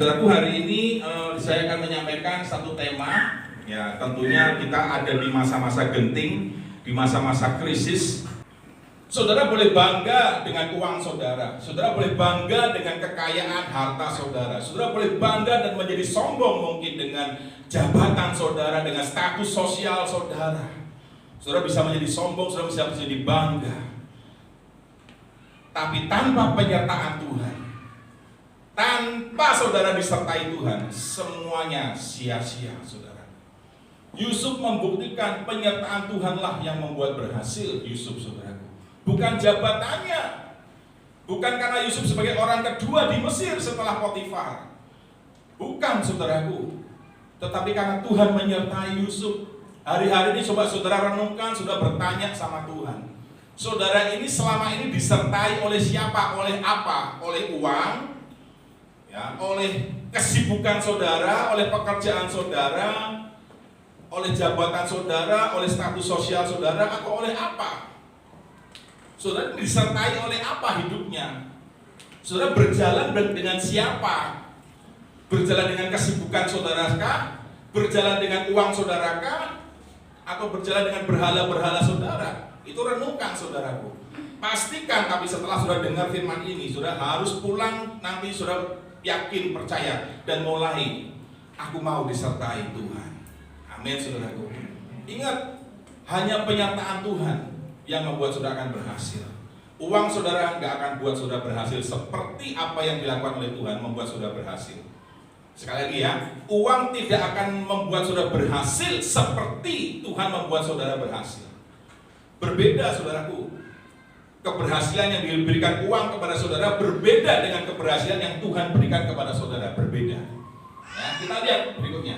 Saudaraku, hari ini saya akan menyampaikan satu tema. Ya, tentunya kita ada di masa-masa genting, di masa-masa krisis. Saudara boleh bangga dengan uang saudara. Saudara boleh bangga dengan kekayaan harta saudara. Saudara boleh bangga dan menjadi sombong mungkin dengan jabatan saudara, dengan status sosial saudara. Saudara bisa menjadi sombong, saudara bisa menjadi bangga. Tapi tanpa penyertaan Tuhan, tanpa saudara disertai Tuhan, semuanya sia-sia, saudara. Yusuf membuktikan penyertaan Tuhanlah yang membuat berhasil Yusuf, saudaraku. Bukan jabatannya, bukan karena Yusuf sebagai orang kedua di Mesir setelah Potifar, bukan, saudaraku, tetapi karena Tuhan menyertai Yusuf. Hari-hari ini coba saudara renungkan, sudah bertanya sama Tuhan, saudara ini selama ini disertai oleh siapa, oleh apa? Oleh uang, ya, oleh kesibukan saudara, oleh pekerjaan saudara, oleh jabatan saudara, oleh status sosial saudara, atau oleh apa? Saudara disertai oleh apa hidupnya? Saudara berjalan dengan siapa? Berjalan dengan kesibukan saudara kah? Berjalan dengan uang saudara kah? Atau berjalan dengan berhala-berhala saudara? Itu renungkan, saudaraku. Pastikan, tapi setelah sudah dengar firman ini, sudah harus pulang nanti, sudah yakin, percaya, dan mulai, aku mau disertai Tuhan. Amin, saudaraku. Ingat, hanya penyertaan Tuhan yang membuat saudara akan berhasil. Uang saudara nggak akan buat saudara berhasil seperti apa yang dilakukan oleh Tuhan membuat saudara berhasil. Sekali lagi ya, uang tidak akan membuat saudara berhasil seperti Tuhan membuat saudara berhasil. Berbeda, saudaraku. Keberhasilan yang diberikan uang kepada saudara berbeda dengan keberhasilan yang Tuhan berikan kepada saudara, berbeda. Ya, kita lihat berikutnya.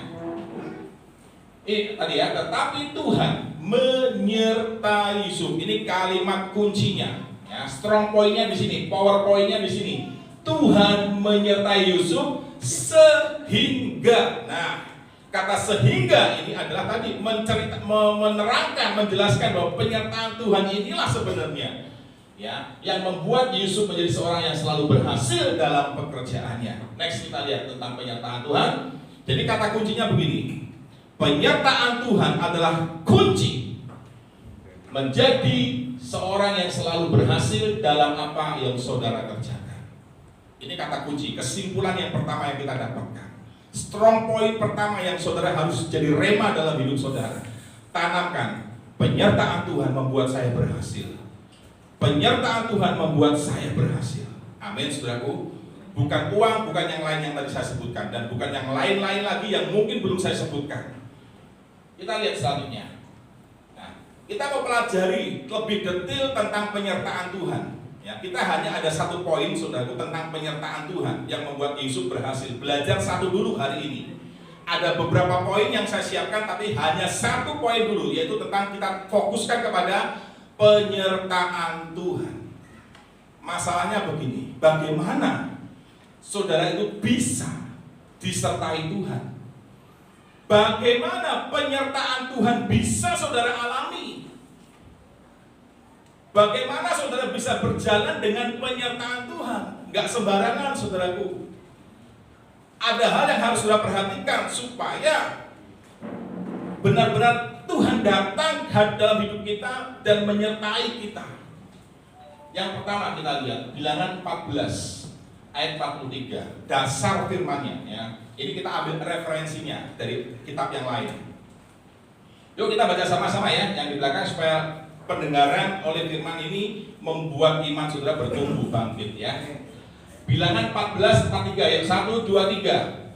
Tadi ya, tetapi Tuhan menyertai Yusuf. Ini kalimat kuncinya. Ya, strong point-nya di sini, power point-nya di sini. Tuhan menyertai Yusuf sehingga. Nah, kata sehingga ini adalah tadi menerangkan, menjelaskan bahwa penyertaan Tuhan inilah sebenarnya, ya, yang membuat Yusuf menjadi seorang yang selalu berhasil dalam pekerjaannya. Next, kita lihat tentang penyertaan Tuhan. Jadi kata kuncinya begini. Penyertaan Tuhan adalah kunci menjadi seorang yang selalu berhasil dalam apa yang saudara kerjakan. Ini kata kunci, kesimpulan yang pertama yang kita dapatkan. Strong point pertama yang saudara harus jadi rema dalam hidup saudara. Tanamkan, penyertaan Tuhan membuat saya berhasil. Penyertaan Tuhan membuat saya berhasil. Amin, saudaraku. Bukan uang, bukan yang lain yang tadi saya sebutkan, dan bukan yang lain-lain lagi yang mungkin belum saya sebutkan. Kita lihat selanjutnya. Nah, kita mau pelajari lebih detail tentang penyertaan Tuhan. Ya, kita hanya ada satu poin, saudaraku, tentang penyertaan Tuhan yang membuat Yusuf berhasil. Belajar satu dulu hari ini. Ada beberapa poin yang saya siapkan, tapi hanya satu poin dulu, yaitu tentang kita fokuskan kepada penyertaan Tuhan. Masalahnya begini, bagaimana saudara itu bisa disertai Tuhan? Bagaimana penyertaan Tuhan bisa saudara alami? Bagaimana saudara bisa berjalan dengan penyertaan Tuhan? Gak sembarangan, saudaraku. Ada hal yang harus saudara perhatikan supaya benar-benar Tuhan datang dalam hidup kita dan menyertai kita. Yang pertama kita lihat Bilangan 14 ayat 43, dasar firman-Nya, ya. Ini kita ambil referensinya dari kitab yang lain. Yuk kita baca sama-sama ya, yang di belakang, supaya pendengaran oleh firman ini membuat iman saudara bertumbuh bangkit, ya. Bilangan 14 43 ayat 1 2 3.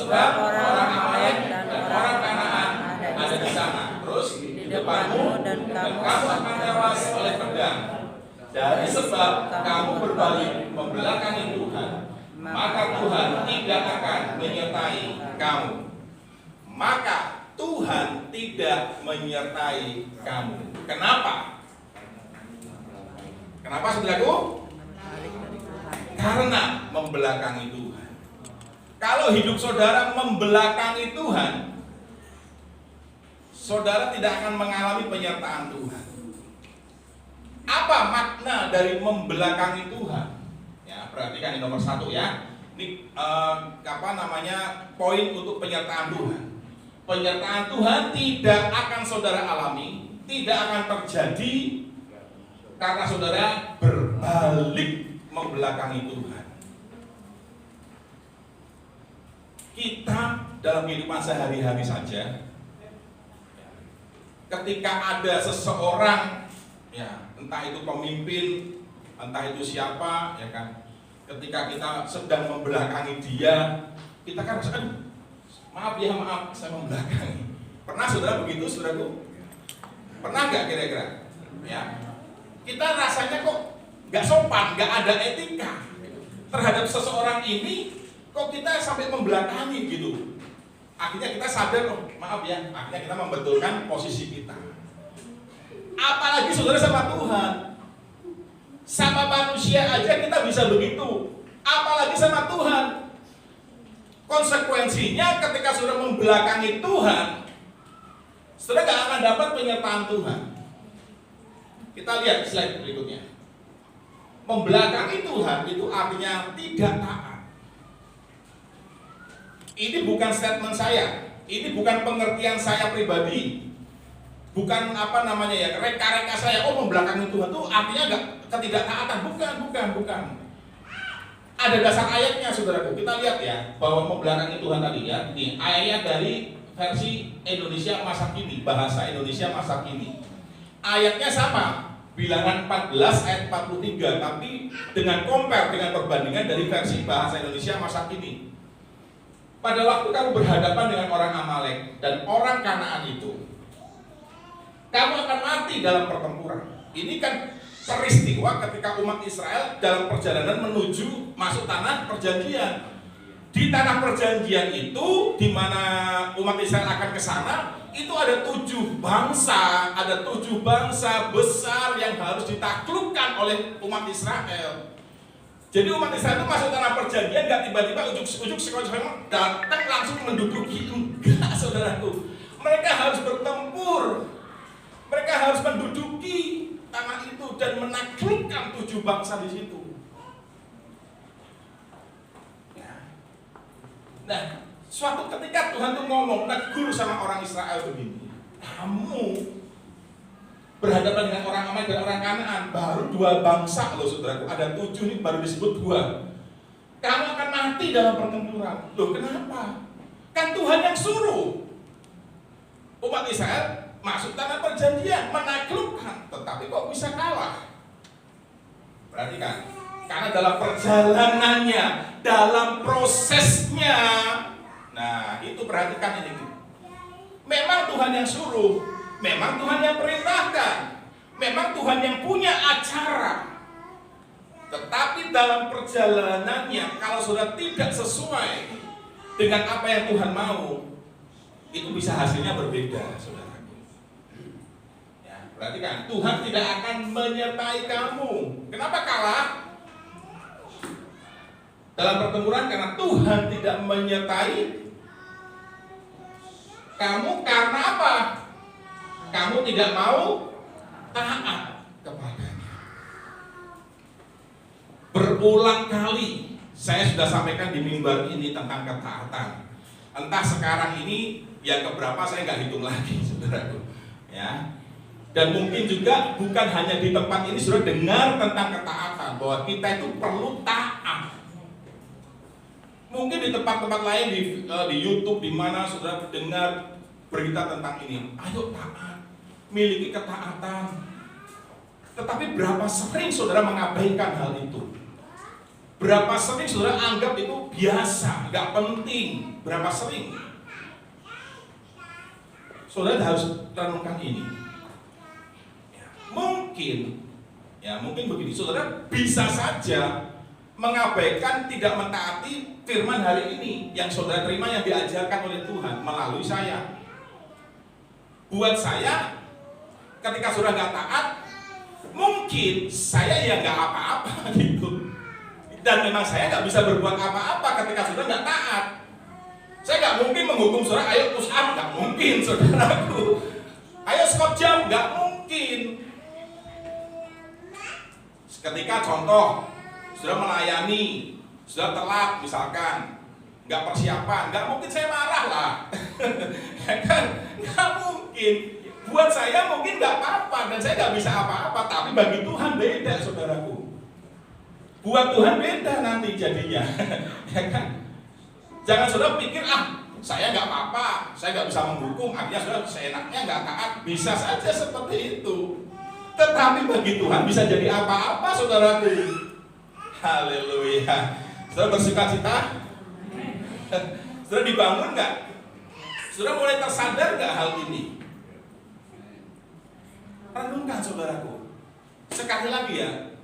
Sebab orang Amalek dan orang Kanaan ada di sana. Terus di depanmu dan kamu akan tewas oleh pedang. Dari sebab kamu berbalik membelakangi Tuhan, maka Tuhan tidak akan menyertai kamu. Maka Tuhan tidak menyertai kamu. Kenapa? Kenapa, saudaraku? Karena membelakangi Tuhan. Kalau hidup saudara membelakangi Tuhan, saudara tidak akan mengalami penyertaan Tuhan. Apa makna dari membelakangi Tuhan? Ya, perhatikan di nomor 1 ya. Ini poin untuk penyertaan Tuhan. Penyertaan Tuhan tidak akan saudara alami, tidak akan terjadi karena saudara berbalik membelakangi Tuhan. Kita dalam kehidupan sehari-hari saja, ketika ada seseorang, ya entah itu pemimpin, entah itu siapa, ya kan, ketika kita sedang membelakangi dia, kita kan harus, maaf, saya membelakangi. Pernah saudara begitu, saudaraku? Pernah nggak kira-kira? Ya, kita rasanya kok nggak sopan, nggak ada etika terhadap seseorang ini, kok kita sampai membelakangi gitu. Akhirnya kita sadar, akhirnya kita membetulkan posisi kita. Apalagi saudara sama Tuhan, sama manusia aja kita bisa begitu, apalagi sama Tuhan. Konsekuensinya ketika saudara membelakangi Tuhan, saudara gak akan dapat penyertaan Tuhan. Kita lihat slide berikutnya. Membelakangi Tuhan itu artinya tidak taat. Ini bukan statement saya, ini bukan pengertian saya pribadi, bukan reka-reka saya. Membelakangi Tuhan itu artinya gak ketidaktaatan. Bukan. Ada dasar ayatnya, saudaraku. Kita lihat ya, bahwa membelakangi Tuhan tadi ya. Ini ayat dari versi Indonesia masa kini, bahasa Indonesia masa kini. Ayatnya sama, Bilangan 14 ayat 43, tapi dengan compare, dengan perbandingan dari versi bahasa Indonesia masa kini. Pada waktu kamu berhadapan dengan orang Amalek dan orang Kanaan itu, kamu akan mati dalam pertempuran. Ini kan peristiwa ketika umat Israel dalam perjalanan menuju masuk tanah perjanjian. Di tanah perjanjian itu, di mana umat Israel akan ke sana, itu ada 7 bangsa, besar yang harus ditaklukkan oleh umat Israel. Jadi umat Israel itu masuk tanah perjanjian, gak tiba-tiba ujuk-ujuk sekolah datang langsung menduduki. Enggak, saudaraku. Mereka harus bertempur. Mereka harus menduduki tanah itu dan menaklukkan 7 bangsa di situ. Nah, suatu ketika Tuhan tuh ngomong, negur sama orang Israel begini, kamu berhadapan dengan orang Amalek dan orang Kanaan, baru 2 bangsa loh saudaraku, ada 7 nih baru disebut 2. Kamu akan mati dalam pertempuran. Loh kenapa? Kan Tuhan yang suruh umat Israel masuk tanah perjanjian, menaklukkan, tetapi kok bisa kalah? Perhatikan, karena dalam perjalanannya, dalam prosesnya, nah itu perhatikan ini. Memang Tuhan yang suruh, memang Tuhan yang perintahkan, memang Tuhan yang punya acara. Tetapi dalam perjalanannya, kalau sudah tidak sesuai dengan apa yang Tuhan mau, itu bisa hasilnya berbeda, saudara. Perhatikan, Tuhan tidak akan menyertai kamu. Kenapa kalah dalam pertempuran? Karena Tuhan tidak menyertai kamu. Karena apa? Kamu tidak mau taat kepadanya. Berulang kali saya sudah sampaikan di mimbar ini tentang ketaatan. Entah sekarang ini yang keberapa saya nggak hitung lagi, saudaraku. Ya. Dan mungkin juga bukan hanya di tempat ini sudah dengar tentang ketaatan, bahwa kita itu perlu taat. Mungkin di tempat-tempat lain di YouTube, di mana sudah dengar berita tentang ini. Ayo taat, miliki ketaatan. Tetapi berapa sering saudara mengabaikan hal itu? Berapa sering saudara anggap itu biasa, nggak penting? Berapa sering? Saudara harus renungkan ini. Mungkin begini, saudara bisa saja mengabaikan, tidak mentaati firman hari ini yang saudara terima, yang diajarkan oleh Tuhan melalui saya. Buat saya, ketika saudara nggak taat, mungkin saya ya nggak apa-apa gitu. Dan memang saya nggak bisa berbuat apa-apa ketika saudara nggak taat. Saya nggak mungkin menghukum saudara, ayo push up, nggak mungkin, saudaraku. Ayo squat jump, nggak mungkin. Ketika contoh, saudara melayani sudah telat misalkan, nggak persiapan, nggak mungkin saya marah lah. Ya kan? Nggak mungkin. Buat saya mungkin nggak apa-apa dan saya nggak bisa apa-apa, tapi bagi Tuhan beda, saudaraku. Buat Tuhan beda nanti jadinya. Ya kan? Jangan saudara pikir, saya nggak apa-apa, saya nggak bisa menghukum, akhirnya saudara seenaknya nggak taat. Bisa saja seperti itu. Tetapi bagi Tuhan bisa jadi apa-apa, saudaraku. Haleluya. Saudara bersuka cita? Saudara dibangun nggak? Saudara mulai tersadar nggak hal ini? Renungkan, saudaraku. Sekali lagi ya,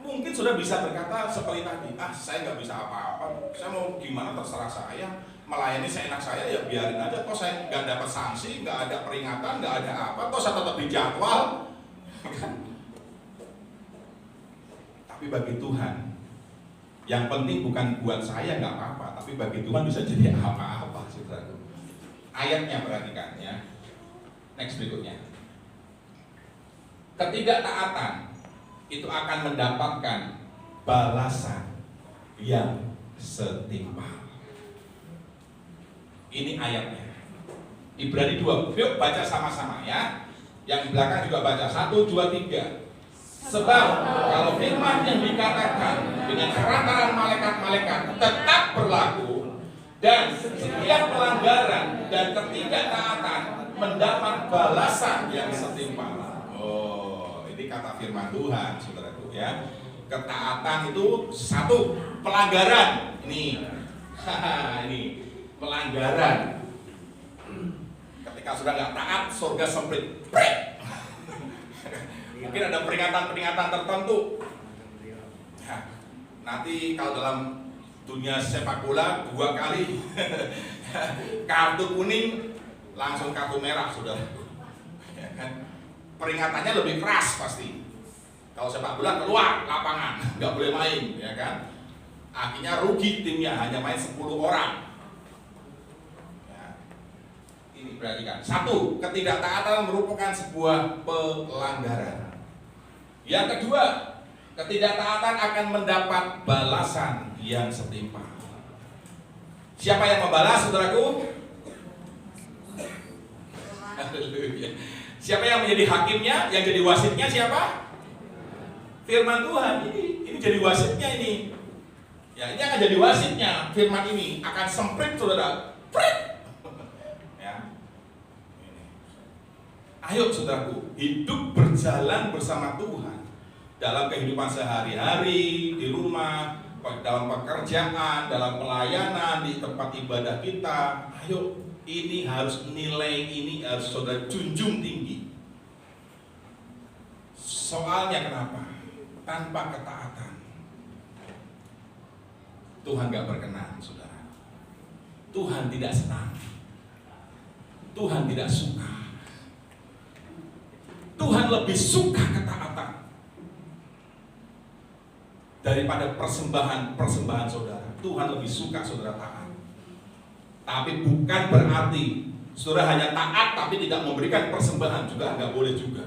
mungkin sudah bisa berkata seperti tadi, saya nggak bisa apa-apa, saya mau gimana terserah saya, melayani seenak saya ya biarin aja, toh saya nggak dapat sanksi, nggak ada peringatan, nggak ada apa, toh saya tetap dijadwal. Tapi bagi Tuhan, yang penting bukan buat saya nggak apa-apa, tapi bagi Tuhan bisa jadi apa-apa, saudaraku. Ayatnya perhatikan ya. Next berikutnya. Ketidaktaatan itu akan mendapatkan balasan yang setimpal. Ini ayatnya. Ibrani 2. Yuk baca sama-sama ya. Yang belakang juga baca. 1, 2, 3. Sebab kalau firman yang dikatakan dengan kerantaran malaikat-malaikat tetap berlaku, dan setiap pelanggaran dan ketidaktaatan mendapat balasan yang setimpal. Ini kata firman Tuhan, saudaraku ya. Ketaatan itu satu, pelanggaran. Ini pelanggaran. Ketika sudah nggak taat, surga sempit. Mungkin ada peringatan-peringatan tertentu. Nanti kalau dalam dunia sepak bola 2 kali kartu kuning langsung kartu merah, saudaraku. Ya kan? Peringatannya lebih keras pasti. Kalau sepak bola keluar lapangan, nggak boleh main, ya kan? Akhirnya rugi timnya, hanya main 10 orang. Ya. Ini perhatikan. 1, ketidaktaatan merupakan sebuah pelanggaran. Yang kedua, ketidaktaatan akan mendapat balasan yang setimpal. Siapa yang membalas, saudaraku? Haleluya. Siapa yang menjadi hakimnya, yang jadi wasitnya siapa? Firman Tuhan. Ini jadi wasitnya ini. Ya, ini akan jadi wasitnya. Firman ini akan semprit, saudara. Ya. Ayo, saudaraku, hidup berjalan bersama Tuhan dalam kehidupan sehari-hari, di rumah, dalam pekerjaan, dalam pelayanan, di tempat ibadah kita. Ayo. Ini harus nilai ini harus saudara junjung tinggi. Soalnya kenapa? Tanpa ketaatan Tuhan gak berkenan, saudara. Tuhan tidak senang. Tuhan tidak suka. Tuhan lebih suka ketaatan daripada persembahan saudara. Tuhan lebih suka saudara taat. Tapi bukan berarti saudara hanya taat tapi tidak memberikan persembahan, juga nggak boleh juga.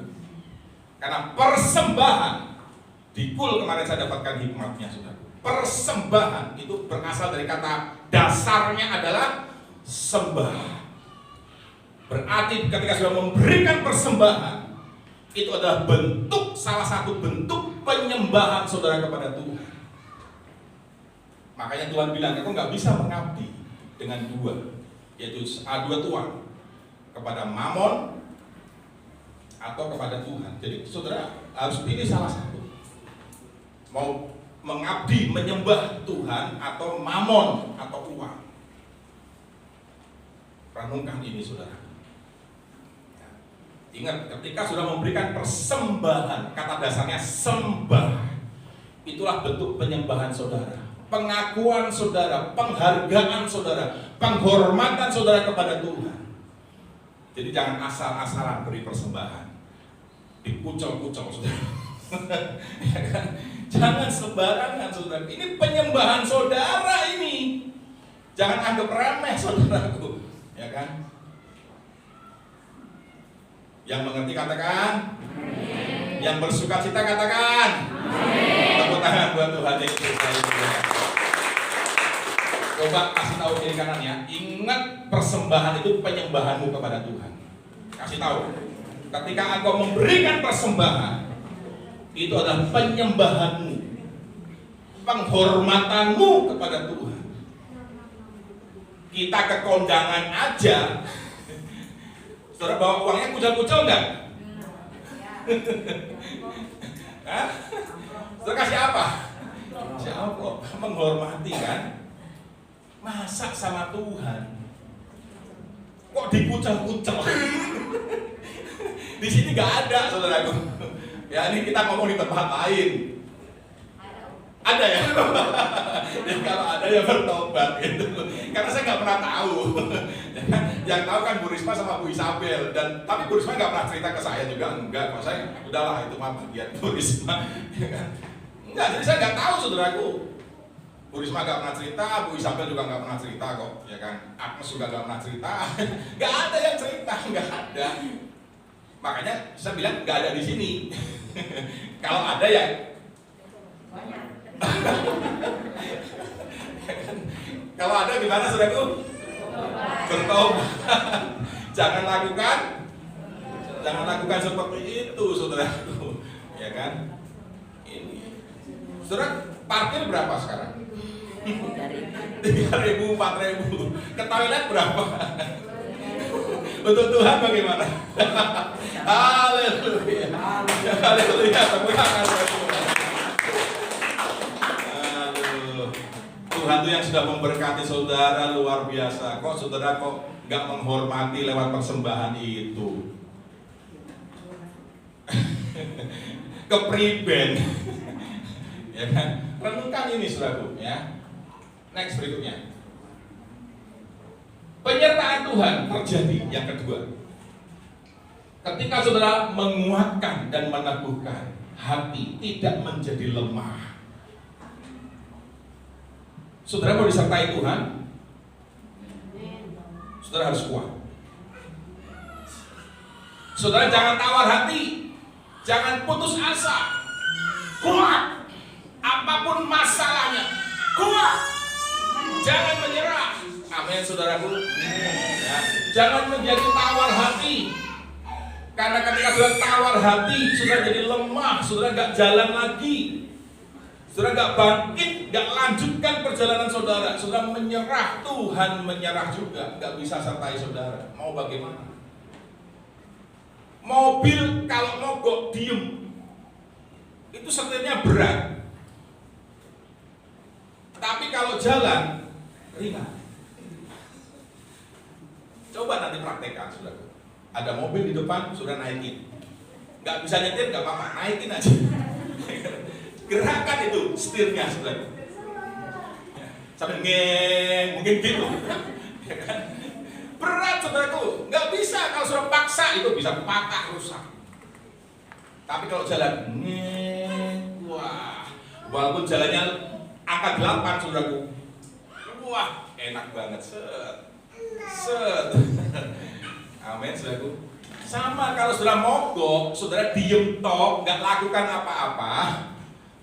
Karena persembahan, di Kul kemarin saya dapatkan hikmatnya, saudara. Persembahan itu berasal dari kata dasarnya adalah sembah. Berarti ketika sudah memberikan persembahan, itu adalah bentuk, salah satu bentuk penyembahan saudara kepada Tuhan. Makanya Tuhan bilang, aku nggak bisa mengabdi dengan dua, yaitu dua tuan, kepada Mamon atau kepada Tuhan. Jadi saudara harus pilih salah satu, mau mengabdi, menyembah Tuhan atau Mamon atau uang. Renungkan ini, saudara. Ingat, ketika sudah memberikan persembahan, kata dasarnya sembah, itulah bentuk penyembahan saudara, pengakuan saudara, penghargaan saudara, penghormatan saudara kepada Tuhan. Jadi jangan asal-asalan beri persembahan, dikucel-kucel saudara. Ya kan? Jangan sembarangan saudara. Ini penyembahan saudara ini. Jangan anggap remeh saudaraku, ya kan? Yang mengerti katakan amin. Yang bersuka cita katakan amin. Tepuk tangan buat Tuhan Yesus. Coba kasih tahu kiri kanan ya. Ingat, persembahan itu penyembahanmu kepada Tuhan. Kasih tahu. Ketika engkau memberikan persembahan, itu adalah penyembahanmu, penghormatanmu kepada Tuhan. Kita ke kondangan aja, saudara bawa uangnya kucel-kucel enggak? Hah? Saudara kasih apa? Siapa? Menghormati kan? Masa sama Tuhan kok dikucel-kucel? Di sini nggak ada, saudaraku. Ya, ini kita ngomong di tempat lain. Ada ya? Ya kalau ada ya bertobat gitu. Karena saya nggak pernah tahu. Yang tahu kan Bu Risma sama Bu Isabel, dan tapi Bu Risma nggak pernah cerita ke saya juga, enggak. Kalau saya udahlah itu mah bagian Bu Risma. Enggak, jadi saya nggak tahu, saudaraku. Bu Risma nggak pernah cerita, Bu Isabel juga nggak pernah cerita kok, ya kan? Agnes juga nggak pernah cerita. Nggak ada yang cerita, nggak ada. Makanya saya bilang nggak ada di sini. Kalau ada ya banyak. Kalau ada gimana, saudaraku? Bertobat. Jangan lakukan seperti itu, saudaraku. Ya kan? Ini. Saudara, parkir berapa sekarang? 3.000, 4.000. Ke toilet berapa? Untuk Tuhan bagaimana? Haleluya. Haleluya. Tepuk tangan buat Tuhan. Aduh. Tuhan itu yang sudah memberkati saudara luar biasa. Kok saudara kok nggak menghormati lewat persembahan itu? Kepriben. Ya kan? Renungkan ini, saudaraku, ya. Next berikutnya. Penyertaan Tuhan terjadi yang kedua. Ketika saudara menguatkan dan meneguhkan hati, tidak menjadi lemah. Saudara mau disertai Tuhan, saudara harus kuat. Saudara jangan tawar hati, jangan putus asa. Kuat. Apapun masalahnya, kuat. Jangan menyerah. Amin, saudaraku. Ya. Jangan menjadi tawar hati. Karena ketika sudah tawar hati, sudah jadi lemah, sudah nggak jalan lagi, sudah nggak bangkit, nggak lanjutkan perjalanan saudara, sudah menyerah. Tuhan menyerah juga, nggak bisa sertai saudara. Mau bagaimana? Mobil kalau mogok diem, itu setirnya berat. Tapi kalau jalan ringan. Coba nanti praktekkan, saudara. Ada mobil di depan, sudah naikin. Nggak bisa nyetir, nggak apa-apa, naikin aja. Gerakan itu setirnya, saudara. Sampai ngeng, mungkin gitu. Berat, saudaraku. Nggak bisa, kalau sudah paksa itu bisa patah, rusak. Tapi kalau jalan ngeng, wah, walaupun jalannya angka 8, saudaraku, wah, enak banget, set. Amin, saudaraku. Sama kalau saudara mogok, saudara diem tok, nggak lakukan apa-apa,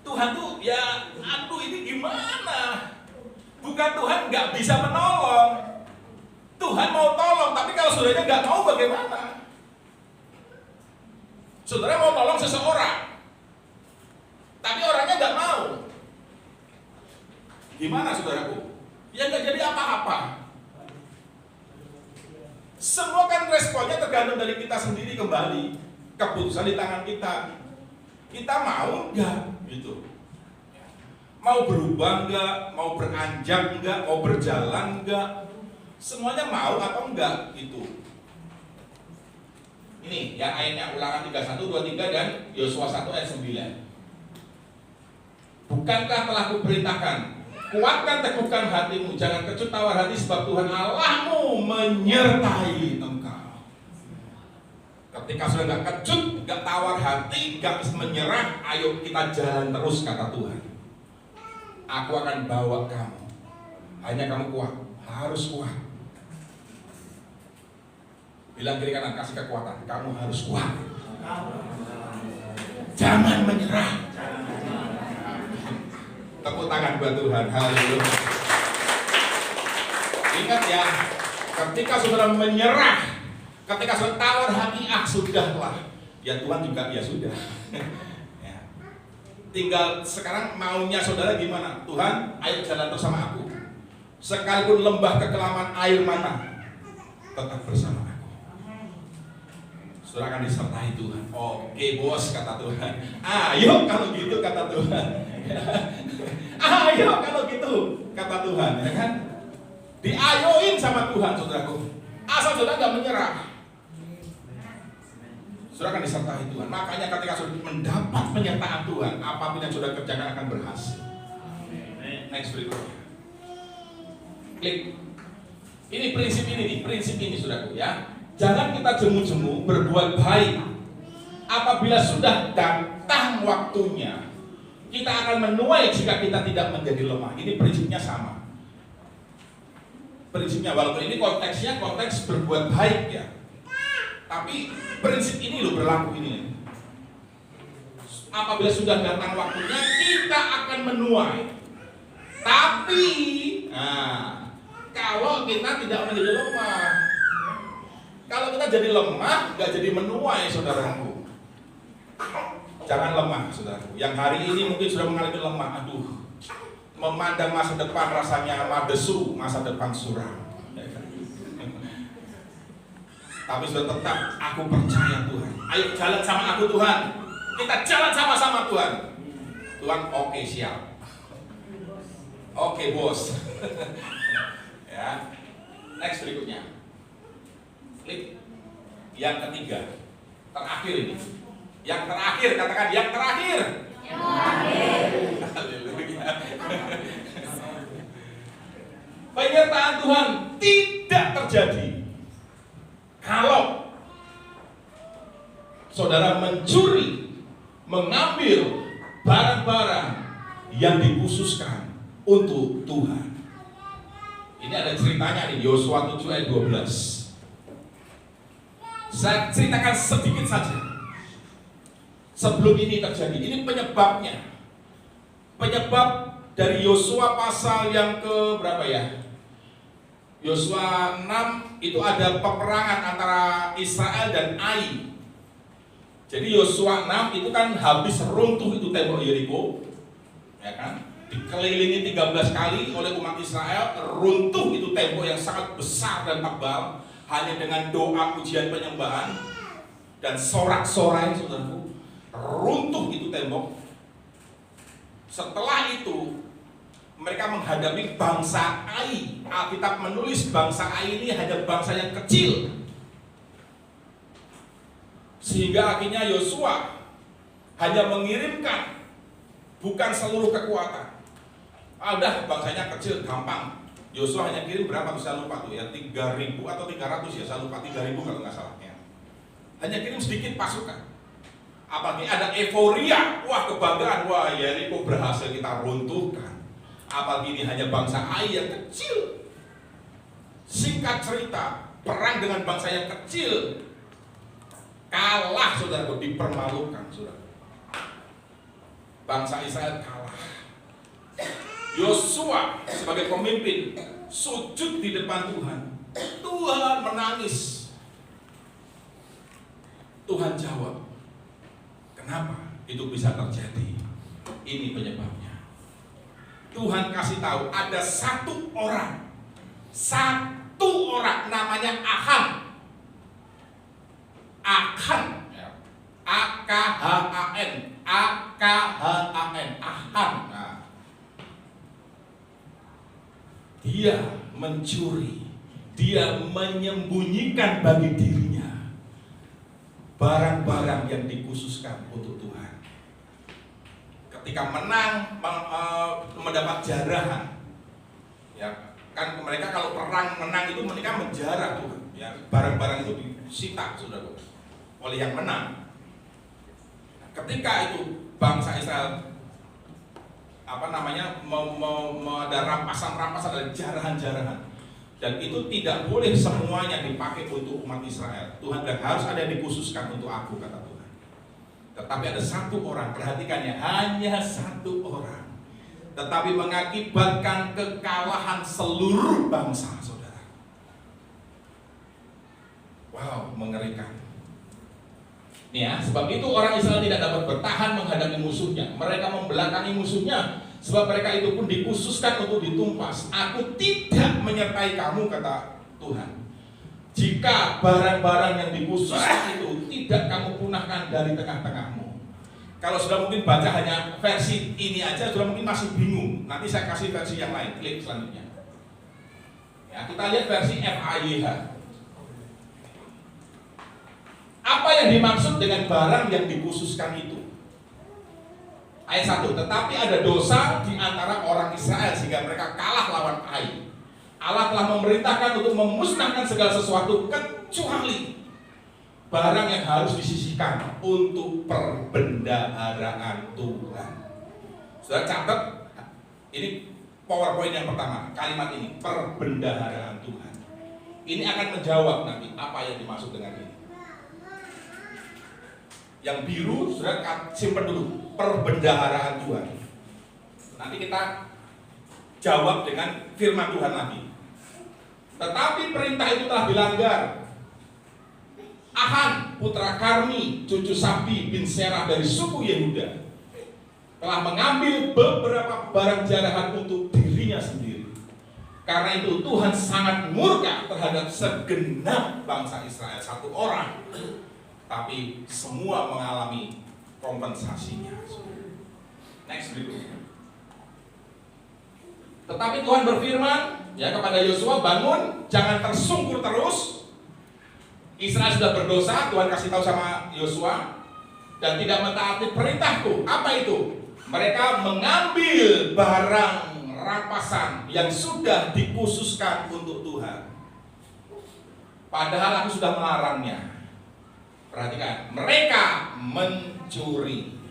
Tuhan tuh ya, aduh ini gimana? Bukan Tuhan nggak bisa menolong, Tuhan mau tolong, tapi kalau saudaranya nggak mau bagaimana? Saudara mau tolong seseorang, tapi orangnya nggak mau, gimana, saudaraku? Ya nggak jadi apa-apa. Semua kan responnya tergantung dari kita sendiri kembali. Keputusan di tangan kita. Kita mau enggak gitu. Mau berubah enggak, mau beranjak enggak, mau berjalan enggak. Semuanya mau atau enggak gitu. Ini yang ayatnya Ulangan 31, 23 dan Yosua 1 ayat 9. Bukankah telah kuperintahkan, kuatkan teguhkan hatimu, jangan kecut tawar hati, sebab Tuhan Allahmu menyertai engkau. Ketika sudah nggak kecut, nggak tawar hati, nggak menyerah, ayo kita jalan terus, kata Tuhan. Aku akan bawa kamu. Hanya kamu kuat, harus kuat. Bilang kiri kanan, kasih kekuatan. Kamu harus kuat. Jangan menyerah. Tepuk tangan buat Tuhan. Haleluya. Ingat ya, ketika saudara menyerah, ketika saudara tawar hati, sudahlah. Ya Tuhan juga, ya sudah. Ya. Tinggal sekarang maunya saudara gimana? Tuhan, ayo jalan bersama aku. Sekalipun lembah kekelaman air mana, tetap bersama aku. Saudara akan disertai Tuhan. Oke bos, kata Tuhan. Ayo kalau gitu, kata Tuhan. Ayo kalau gitu, kata Tuhan, ya kan? Diayoin sama Tuhan, saudaraku. Asal saudara nggak menyerah, saudara akan disertai Tuhan. Makanya ketika saudara mendapat penyertaan Tuhan, apapun yang saudara kerjakan akan berhasil. Next berikutnya. Klik. Ini prinsip ini nih, prinsip ini saudaraku ya. Jangan kita jemu-jemu berbuat baik. Apabila sudah datang waktunya, kita akan menuai jika kita tidak menjadi lemah. Ini prinsipnya sama. Prinsipnya, walaupun ini konteksnya konteks berbuat baik ya, tapi prinsip ini loh berlaku ini. Apabila sudah datang waktunya, kita akan menuai. Tapi, kalau kita tidak menjadi lemah, kalau kita jadi lemah, nggak jadi menuai, saudaraku. Jangan lemah, saudaraku. Yang hari ini mungkin sudah mengalami lemah. Aduh, memandang masa depan rasanya madesu, masa depan suram. Tapi sudah tetap, aku percaya Tuhan. Ayo jalan sama aku Tuhan. Kita jalan sama-sama Tuhan. Tuhan, oke, siap. Oke bos. Ya. Next berikutnya. Klik. Yang ketiga, terakhir ini. Yang terakhir, katakan yang terakhir. Haleluya. Penyertaan Tuhan tidak terjadi kalau saudara mencuri, mengambil barang-barang yang dikhususkan untuk Tuhan. Ini ada ceritanya nih, Yosua 7 ayat 12. Saya ceritakan sedikit saja sebelum ini terjadi. Ini penyebabnya. Penyebab dari Yosua pasal yang ke berapa ya? Yosua 6 itu ada peperangan antara Israel dan Ai. Jadi Yosua 6 itu kan habis runtuh itu tembok Yeriko, ya kan? Dikelilingi 13 kali oleh umat Israel, runtuh itu tembok yang sangat besar dan tebal, hanya dengan doa pujian penyembahan dan sorak-sorai, saudaraku, runtuh itu tembok. Setelah itu mereka menghadapi bangsa Ai. Alkitab menulis bangsa Ai ini hanya bangsa yang kecil, sehingga akhirnya Yosua hanya mengirimkan bukan seluruh kekuatan. Udah bangsanya kecil, gampang. Yosua hanya kirim berapa tuh, saya lupa tuh ya, 3.000 atau 300 ya, saya lupa, 3.000 kalau nggak salah ya. Hanya kirim sedikit pasukan. Apalagi ada euforia, wah kebanggaan, wah Yeriko berhasil kita runtuhkan. Apalagi ini hanya bangsa Ai yang kecil. Singkat cerita, perang dengan bangsa yang kecil, kalah, saudaraku, dipermalukan, saudara. Bangsa Israel kalah. Yosua sebagai pemimpin sujud di depan Tuhan. Tuhan menangis. Tuhan jawab. Kenapa itu bisa terjadi? Ini penyebabnya. Tuhan kasih tahu ada satu orang namanya Achan. Achan, A-K-H-A-N, A-K-H-A-N, Achan. Nah, dia mencuri, dia menyembunyikan bagi dirinya barang-barang yang dikhususkan untuk Tuhan. Ketika menang, mendapat jarahan, ya kan mereka kalau perang menang itu mereka menjarah Tuhan, ya barang-barang itu disita, saudara, oleh yang menang. Ketika itu bangsa Israel ada rampasan-rampasan, ada jarahan-jarahan, dan itu tidak boleh semuanya dipakai untuk umat Israel. Tuhan bilang harus ada yang dikhususkan untuk aku, kata Tuhan. Tetapi ada satu orang, perhatikan ya, hanya satu orang, tetapi mengakibatkan kekalahan seluruh bangsa, saudara. Wow, mengerikan. Ya, sebab itu orang Israel tidak dapat bertahan menghadapi musuhnya. Mereka membelakangi musuhnya, sebab mereka itu pun dikhususkan untuk ditumpas. Aku tidak menyertai kamu, kata Tuhan. Jika barang-barang yang dikhususkan itu tidak kamu punahkan dari tengah-tengahmu. Kalau sudah mungkin baca hanya versi ini aja, sudah mungkin masih bingung. Nanti saya kasih versi yang lain, klik selanjutnya. Ya, kita lihat versi FAYH. Apa yang dimaksud dengan barang yang dikhususkan itu? Ayat 1, tetapi ada dosa di antara orang Israel sehingga mereka kalah lawan Ai. Allah telah memerintahkan untuk memusnahkan segala sesuatu kecuali barang yang harus disisihkan untuk perbendaharaan Tuhan. Sudah catat, ini PowerPoint yang pertama, kalimat ini, perbendaharaan Tuhan. Ini akan menjawab nanti apa yang dimaksud dengan ini. Yang biru sudah simpan dulu, perbendaharaan Tuhan. Nanti kita jawab dengan firman Tuhan lagi. Tetapi perintah itu telah dilanggar. Ahan, putra Karmi, cucu Sabi bin Serah dari suku Yehuda, telah mengambil beberapa barang jarahan untuk dirinya sendiri. Karena itu Tuhan sangat murka terhadap segenap bangsa Israel, satu orang. Tapi semua mengalami kompensasinya. Next berikutnya. Tetapi Tuhan berfirman ya kepada Yosua, bangun, jangan tersungkur terus. Israel sudah berdosa, Tuhan kasih tahu sama Yosua, dan tidak mentaati perintahku. Apa itu? Mereka mengambil barang rampasan yang sudah dikhususkan untuk Tuhan. Padahal aku sudah melarangnya. Perhatikan, mereka mencuri.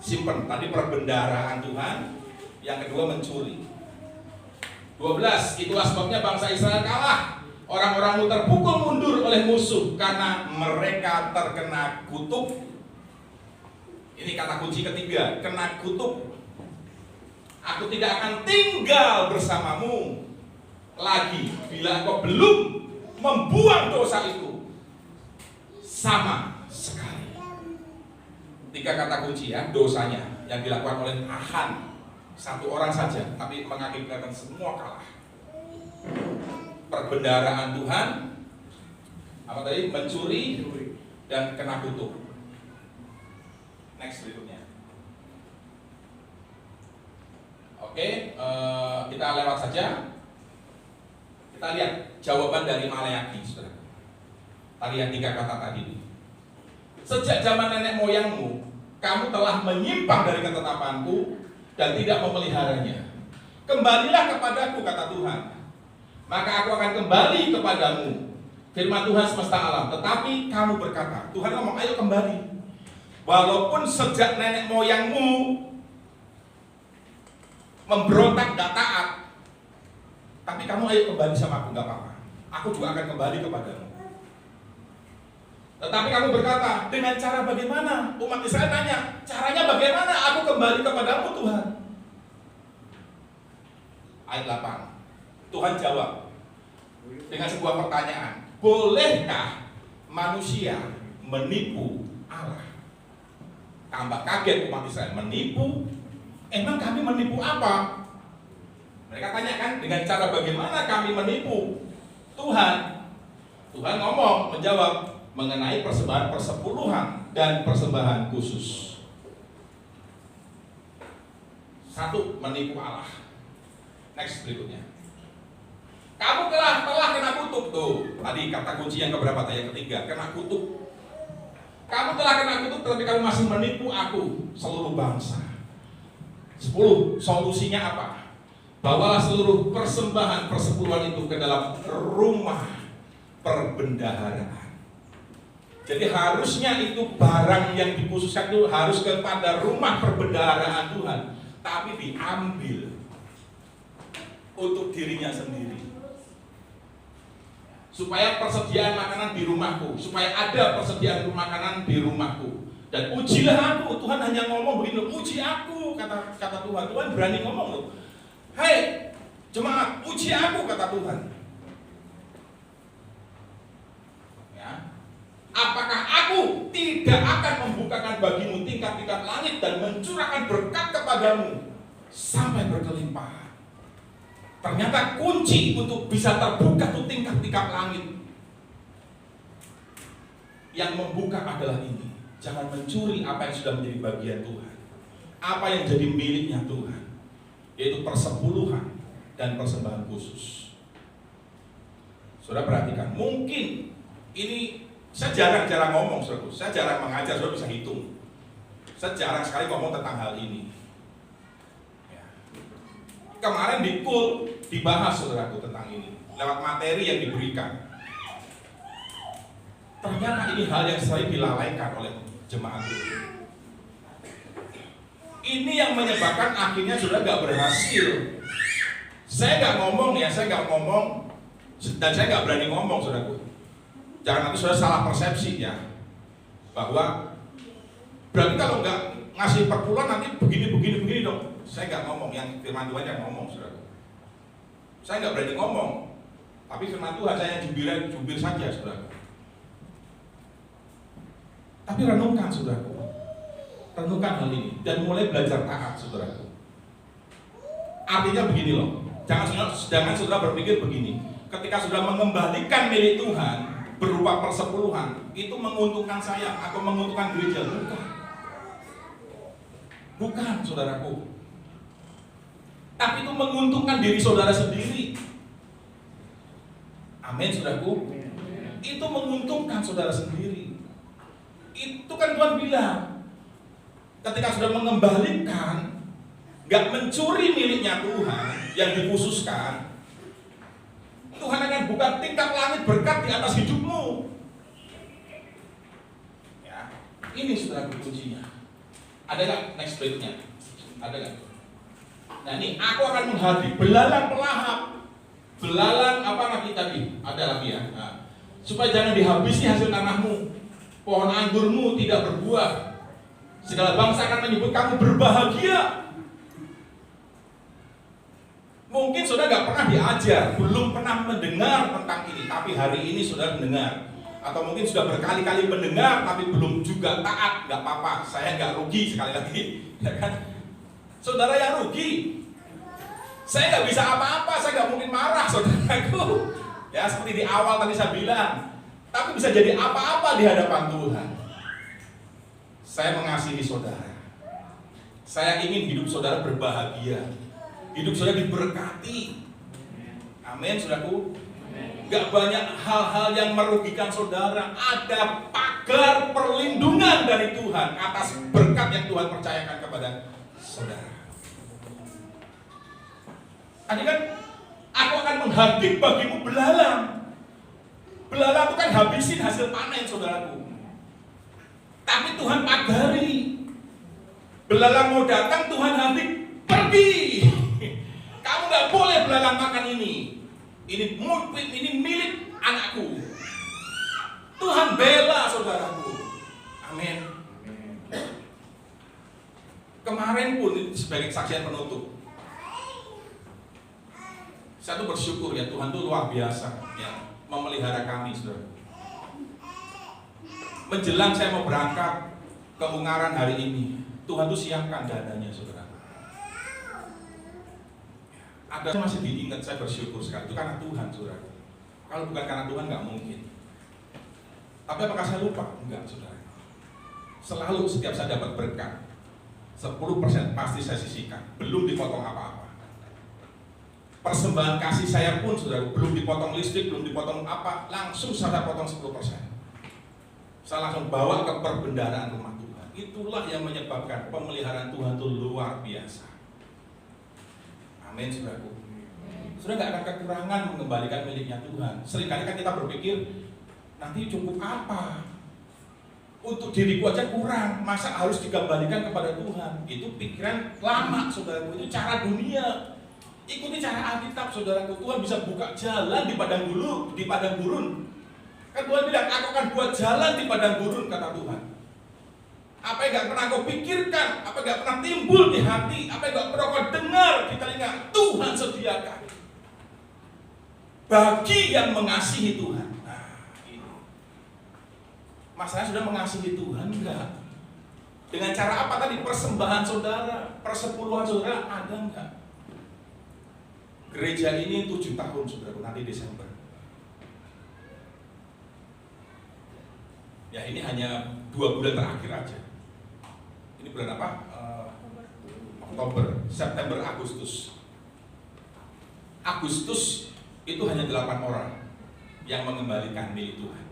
Simpen, tadi perbendaharaan Tuhan. Yang kedua mencuri. 12, itulah sebabnya bangsa Israel kalah. Orang-orangmu terpukul mundur oleh musuh karena mereka terkena kutuk. Ini kata kunci ketiga, kena kutuk. Aku tidak akan tinggal bersamamu lagi bila engkau belum membuang dosa itu sama sekali. 3 kata kunci ya, dosanya yang dilakukan oleh Ahan, satu orang saja, tapi mengakibatkan semua kalah. Perbendaharaan Tuhan, apa tadi? Mencuri dan kena kutuk. Next berikutnya. Oke, kita lewat saja. Kita lihat jawaban dari Maleaki, saudara. Tadi yang 3 kata tadi. Sejak zaman nenek moyangmu, kamu telah menyimpang dari ketetapanku dan tidak memeliharanya. Kembalilah kepadaku, kata Tuhan, maka aku akan kembali kepadamu. Firman Tuhan semesta alam. Tetapi kamu berkata, Tuhan ngomong, ayo kembali. Walaupun sejak nenek moyangmu memberontak, gak taat, tapi kamu ayo kembali sama aku, gak apa-apa. Aku juga akan kembali kepadamu. Tetapi kamu berkata, dengan cara bagaimana? Umat Israel tanya, caranya bagaimana aku kembali kepadamu, Tuhan? Ayat 8, Tuhan jawab dengan sebuah pertanyaan. Bolehkah manusia menipu Allah? Tambah kaget umat Israel, menipu? Emang kami menipu apa? Mereka tanyakan, dengan cara bagaimana kami menipu Tuhan? Tuhan ngomong, menjawab, mengenai persembahan persepuluhan dan persembahan khusus. 1, menipu Allah. Next berikutnya. Kamu telah kena kutuk tuh. Tadi kata kunci yang keberapa? Yang ketiga, kena kutuk. Kamu telah kena kutuk, tapi kamu masih menipu aku, seluruh bangsa. 10, solusinya apa? Bawalah seluruh persembahan persepuluhan itu ke dalam rumah perbendaharaan. Jadi harusnya itu barang yang dikhususkan itu harus kepada rumah perbendaharaan Tuhan, tapi diambil untuk dirinya sendiri. Supaya persediaan makanan di rumahku, supaya ada persediaan makanan di rumahku. Dan ujilah aku. Tuhan hanya ngomong begini, uji aku, kata Tuhan. Tuhan berani ngomong loh. Hai jemaat, uji aku, kata Tuhan. tidak akan membukakan bagimu tingkat-tingkat langit dan mencurahkan berkat kepadamu sampai berkelimpahan. Ternyata kunci untuk bisa terbuka itu tingkat-tingkat langit. Yang membuka adalah ini. Jangan mencuri apa yang sudah menjadi bagian Tuhan, apa yang jadi miliknya Tuhan, yaitu persepuluhan dan persembahan khusus. Saudara perhatikan, mungkin ini saya jarang ngomong, saudara. Saya jarang mengajar, saudara bisa hitung. Saya jarang sekali ngomong tentang hal ini. Ya. Kemarin di KUL dibahas, saudaraku, tentang ini lewat materi yang diberikan. Ternyata ini hal yang sering dilalaikan oleh jemaat itu. Ini yang menyebabkan akhirnya saudara gak berhasil. Saya gak ngomong ya, saya gak ngomong, dan saya gak berani ngomong, saudaraku. Jangan nanti saudara salah persepsi ya, bahwa berarti kalau nggak ngasih perpuluhan nanti begini dong. Saya nggak ngomong, yang firman Tuhan yang ngomong, saudara. Saya nggak berani ngomong, tapi firman Tuhan saya jubir saja, saudara. Tapi renungkan, saudara. Renungkan hal ini dan mulai belajar taat, saudara. Artinya begini loh, jangan saudara berpikir begini. Ketika sudah mengembalikan milik Tuhan berupa persepuluhan, itu menguntungkan saya atau menguntungkan gereja. Bukan, saudaraku. Tapi itu menguntungkan diri saudara sendiri. Amin, saudaraku. Itu menguntungkan saudara sendiri. Itu kan Tuhan bilang, ketika sudah mengembalikan, gak mencuri miliknya Tuhan yang dikhususkan, Tuhan akan buka tingkat langit berkat di atas hidupmu. Ya, ini saudara kuncinya. Ada nggak next slide-nya? Ada nggak? Nah ini, aku akan menghadapi belalang pelahap. Belalang apa lagi tadi? Ada lagi ya. Nah, supaya jangan dihabisi hasil tanahmu, pohon anggurmu tidak berbuah. Segala bangsa akan menyebut kamu berbahagia. Mungkin saudara nggak pernah diajar, belum pernah mendengar tentang ini, tapi hari ini saudara mendengar. Atau mungkin sudah berkali-kali mendengar, tapi belum juga taat. Nggak apa-apa, saya nggak rugi, sekali lagi, ya kan? Saudara yang rugi. Saya nggak bisa apa-apa, saya nggak mungkin marah, saudaraku. Ya seperti di awal tadi saya bilang, tapi bisa jadi apa-apa di hadapan Tuhan. Saya mengasihi saudara. Saya ingin hidup saudara berbahagia. Hidup saudara diberkati. Amin, saudaraku. Gak banyak hal-hal yang merugikan saudara. Ada pagar perlindungan dari Tuhan atas berkat yang Tuhan percayakan kepada saudara. Tadi kan, aku akan menghabis bagimu belalang. Belalang itu kan habisin hasil panen, saudaraku. Tapi Tuhan pagari. Belalang mau datang, Tuhan habis, pergi. Kamu nggak boleh belalang makan ini. Ini milik anakku. Tuhan bela saudaraku. Amin. Kemarin pun sebagai saksian penutup, saya tuh bersyukur ya, Tuhan tuh luar biasa ya, memelihara kami, saudara. Menjelang saya mau berangkat ke Ungaran hari ini, Tuhan tuh siapkan dananya, saudara. Ada masih diingat, saya bersyukur sekali. Itu karena Tuhan, saudara. Kalau bukan karena Tuhan nggak mungkin. Tapi apakah saya lupa? Enggak, saudara. Selalu setiap saya dapat berkat, 10% pasti saya sisihkan. Belum dipotong apa-apa. Persembahan kasih saya pun, saudara, belum dipotong listrik, belum dipotong apa, langsung saya potong 10%. Saya langsung bawa ke perbendaharaan rumah Tuhan. Itulah yang menyebabkan pemeliharaan Tuhan itu luar biasa. Amin, saudaraku. Saudara nggak akan kekurangan mengembalikan miliknya Tuhan. Seringkali kan kita berpikir, nanti cukup apa? Untuk diriku aja kurang, masa harus dikembalikan kepada Tuhan? Itu pikiran lama, saudaraku. Itu cara dunia. Ikuti cara Alkitab, saudaraku. Tuhan bisa buka jalan di padang gurun. Kan Tuhan bilang, aku akan buat jalan di padang gurun, kata Tuhan. Apa yang gak pernah kau pikirkan, apa yang gak pernah timbul di hati, apa yang gak pernah kau dengar di telinga, Tuhan sediakan bagi yang mengasihi Tuhan. Nah, ini. Masalahnya sudah mengasihi Tuhan enggak? Dengan cara apa tadi? Persembahan saudara, persepuluhan saudara ada enggak? Gereja ini 7 tahun saudara, nanti Desember. Ya ini hanya 2 bulan terakhir aja. Ini bulan apa? Oktober, September, Agustus. Agustus itu hanya 8 orang yang mengembalikan milik Tuhan.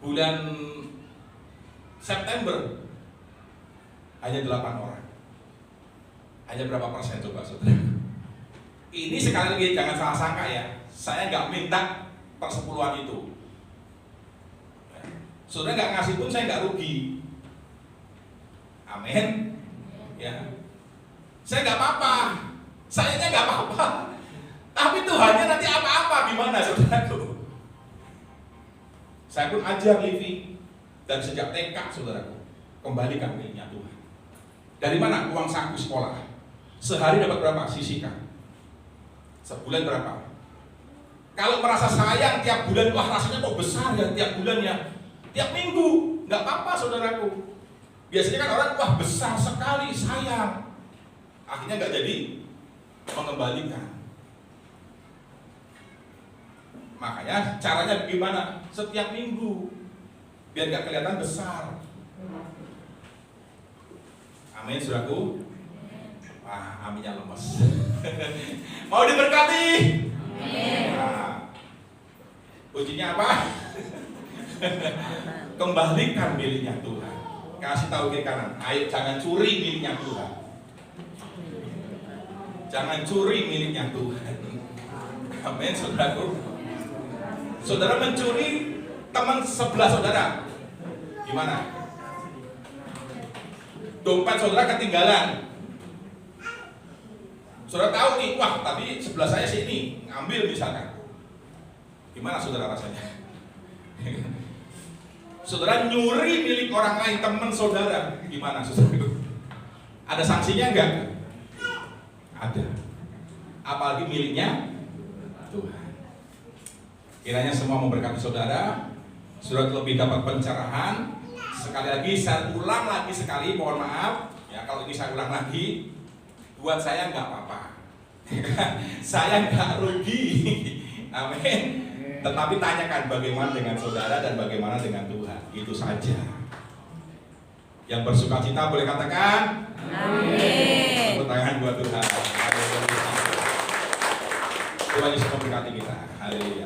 Bulan September hanya 8 orang. Hanya berapa persen coba saudara? Ini sekali lagi jangan salah sangka ya. Saya nggak minta persepuluhan itu. Saudara nggak ngasih pun saya nggak rugi. Amin. Ya. Saya nggak apa-apa. Sayanya nggak apa-apa. Tapi Tuhannya nanti apa-apa gimana saudaraku? Saya pun ajar Livi dan sejak TK saudaraku, kembalikan miliknya Tuhan. Dari mana uang saku sekolah? Sehari dapat berapa? Sisihkan. Sebulan berapa? Kalau merasa sayang tiap bulan, wah rasanya kok besar ya tiap bulan ya. Tiap minggu, nggak apa-apa saudaraku. Biasanya kan orang, wah besar sekali sayang. Akhirnya nggak jadi mengembalikan. Makanya caranya gimana? Setiap minggu, biar nggak kelihatan besar. Amin saudaraku. Wah, aminnya lemes. Mau diberkati? Nah, kuncinya apa? Kembalikan miliknya Tuhan. Kasih tahu kiri kanan, ayo jangan curi miliknya Tuhan. Jangan curi miliknya Tuhan. Amin saudaraku. Saudara mencuri teman sebelah saudara, gimana? Dompet saudara ketinggalan. Saudara tahu nih, wah tadi sebelah saya sini ngambil misalkan. Gimana saudara rasanya? Saudara nyuri milik orang lain, teman saudara, gimana saudara? Ada sanksinya enggak? Ada. Apalagi miliknya Tuhan. Kiranya semua memberkati saudara. Saudara lebih dapat pencerahan. Sekali lagi saya ulang lagi sekali, mohon maaf ya kalau ini saya ulang lagi. Buat saya nggak apa-apa. Saya nggak rugi. Amin. Tetapi tanyakan bagaimana dengan saudara dan bagaimana dengan Tuhan. Itu saja. Yang bersuka cita boleh katakan amin. Tepuk tangan buat Tuhan. Tuhan Yesus memberkati kita. Haleluya.